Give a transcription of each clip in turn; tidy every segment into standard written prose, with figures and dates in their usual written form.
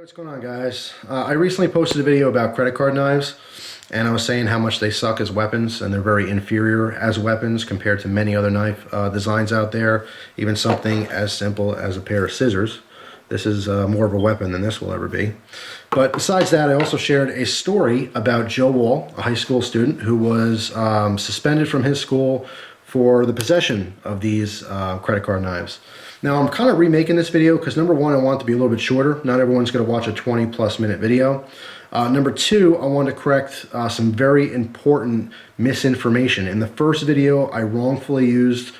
Hey, what's going on, guys? I recently posted a video about credit card knives, and I was saying how much they suck as weapons, and they're very inferior as weapons compared to many other knife designs out there, even something as simple as a pair of scissors. This is more of a weapon than this will ever be. But besides that, I also shared a story about Joe Wall, a high school student who was suspended from his school for the possession of these credit card knives. Now, I'm kind of remaking this video because number one, I want it to be a little bit shorter. Not everyone's going to watch a 20+ minute video. Number two, I want to correct some very important misinformation. In the first video, I wrongfully used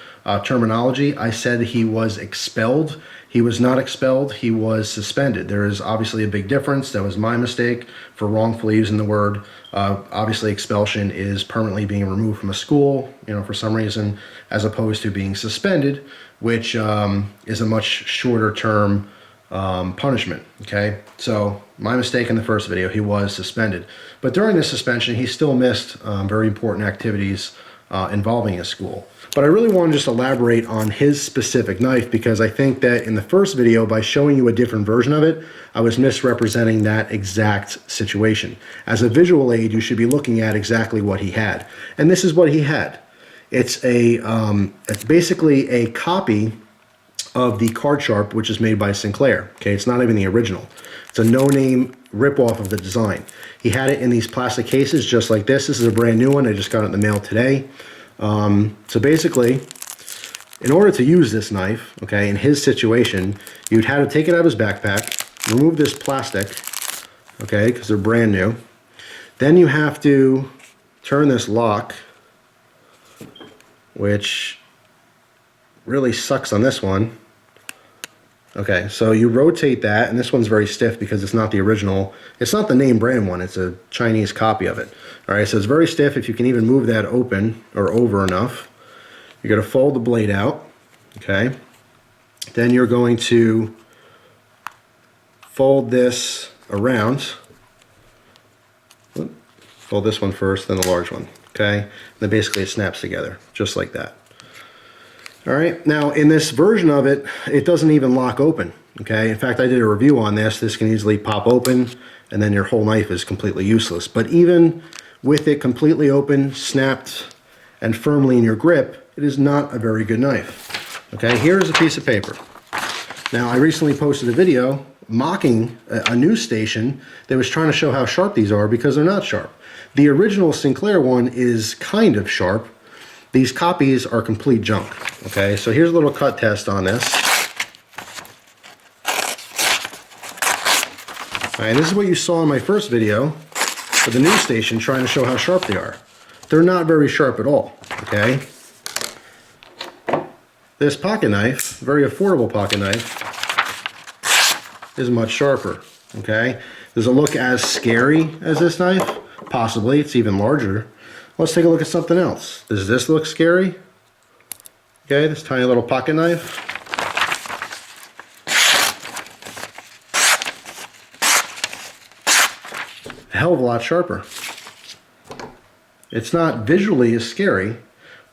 terminology. I said he was expelled. He was not expelled, he was suspended. There is obviously a big difference. That was my mistake for wrongfully using the word. Obviously, expulsion is permanently being removed from a school, for some reason, as opposed to being suspended, which is a much shorter term punishment, okay? So, my mistake in the first video, he was suspended. But during the suspension, he still missed very important activities involving his school. But I really want to just elaborate on his specific knife because I think that in the first video, by showing you a different version of it, I was misrepresenting that exact situation. As a visual aid, you should be looking at exactly what he had. And this is what he had. It's basically a copy of the card sharp, which is made by Sinclair. Okay, it's not even the original. It's a no-name rip-off of the design. He had it in these plastic cases just like this. This is a brand new one. I just got it in the mail today. So basically, in order to use this knife, okay, in his situation, you'd have to take it out of his backpack, remove this plastic, okay, because they're brand new. Then you have to turn this lock, which really sucks on this one. Okay, so you rotate that, and this one's very stiff because it's not the original. It's not the name brand one, it's a Chinese copy of it. All right, so it's very stiff. If you can even move that open or over enough, you're going to fold the blade out, okay? Then you're going to fold this around. Fold this one first, then the large one, okay? And then basically it snaps together, just like that. All right, now in this version of it, it doesn't even lock open, okay? In fact, I did a review on this. This can easily pop open, and then your whole knife is completely useless. But even with it completely open, snapped, and firmly in your grip, it is not a very good knife, okay? Here's a piece of paper. Now, I recently posted a video mocking a news station that was trying to show how sharp these are because they're not sharp. The original Sinclair one is kind of sharp. These copies are complete junk, okay? So here's a little cut test on this. All right, this is what you saw in my first video for the news station trying to show how sharp they are. They're not very sharp at all, okay? This pocket knife, very affordable pocket knife, is much sharper, okay? Does it look as scary as this knife? Possibly, it's even larger. Let's take a look at something else. Does this look scary? Okay, this tiny little pocket knife. A hell of a lot sharper. It's not visually as scary,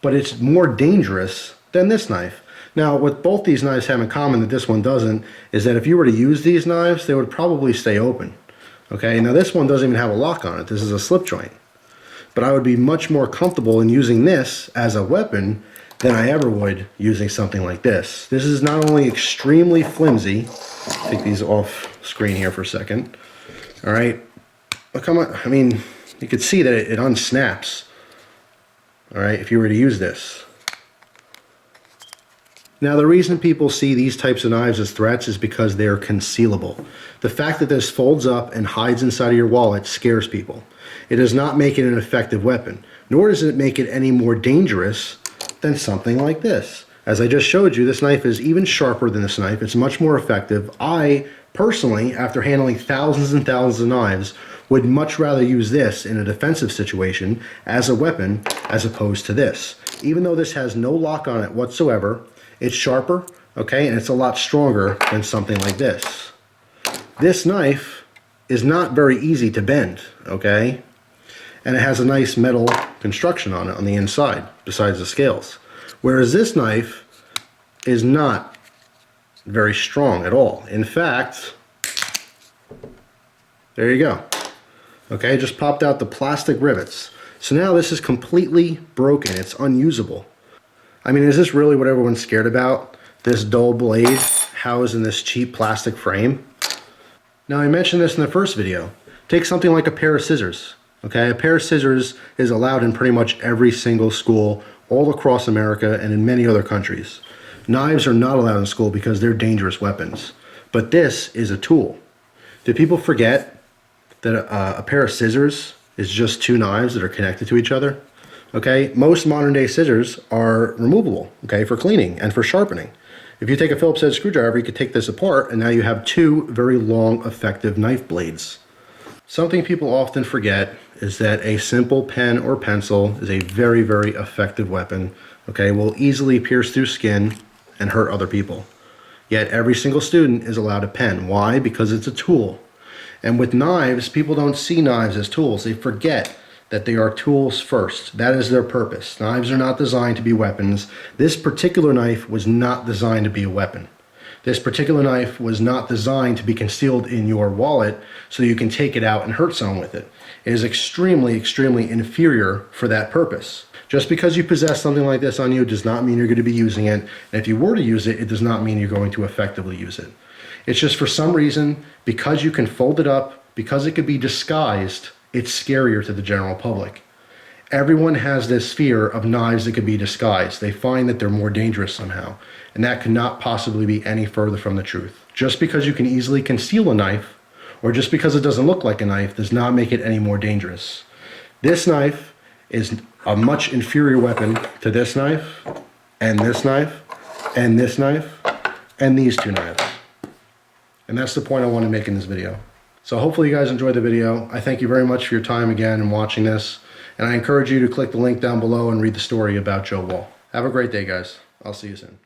but it's more dangerous than this knife. Now, what both these knives have in common that this one doesn't is that if you were to use these knives, they would probably stay open. Okay, now this one doesn't even have a lock on it. This is a slip joint. But I would be much more comfortable in using this as a weapon than I ever would using something like this. This is not only extremely flimsy, take these off screen here for a second. All right, look how much, I mean, you could see that it unsnaps, all right, if you were to use this. Now, the reason people see these types of knives as threats is because they're concealable. The fact that this folds up and hides inside of your wallet scares people. It does not make it an effective weapon, nor does it make it any more dangerous than something like this. As I just showed you, this knife is even sharper than this knife. It's much more effective. I, personally, after handling thousands and thousands of knives, would much rather use this in a defensive situation as a weapon as opposed to this. Even though this has no lock on it whatsoever, it's sharper, okay, and it's a lot stronger than something like this. This knife is not very easy to bend, okay? And it has a nice metal construction on it on the inside, besides the scales. Whereas this knife is not very strong at all. In fact, There you go. Okay, just popped out the plastic rivets. So now this is completely broken. It's unusable. I mean, is this really what everyone's scared about? This dull blade housed in this cheap plastic frame? Now, I mentioned this in the first video. Take something like a pair of scissors. Okay, a pair of scissors is allowed in pretty much every single school all across America and in many other countries. Knives are not allowed in school because they're dangerous weapons. But this is a tool. Do people forget that a pair of scissors is just two knives that are connected to each other? Okay, most modern day scissors are removable, okay, for cleaning and for sharpening. If you take a Phillips head screwdriver, you could take this apart and now you have two very long, effective knife blades. Something people often forget is that a simple pen or pencil is a very, very effective weapon, okay, will easily pierce through skin and hurt other people. Yet every single student is allowed a pen. Why? Because it's a tool. And with knives, people don't see knives as tools. They forget that they are tools first. That is their purpose. Knives are not designed to be weapons. This particular knife was not designed to be a weapon. This particular knife was not designed to be concealed in your wallet so you can take it out and hurt someone with it. It is extremely, extremely inferior for that purpose. Just because you possess something like this on you does not mean you're going to be using it. And if you were to use it, it does not mean you're going to effectively use it. It's just for some reason, because you can fold it up, because it could be disguised, it's scarier to the general public. Everyone has this fear of knives that could be disguised. They find that they're more dangerous somehow. And that could not possibly be any further from the truth. Just because you can easily conceal a knife, or just because it doesn't look like a knife, does not make it any more dangerous. This knife is a much inferior weapon to this knife, and this knife, and this knife, and these two knives. And that's the point I want to make in this video. So hopefully you guys enjoyed the video. I thank you very much for your time again and watching this. And I encourage you to click the link down below and read the story about Joe Wall. Have a great day, guys. I'll see you soon.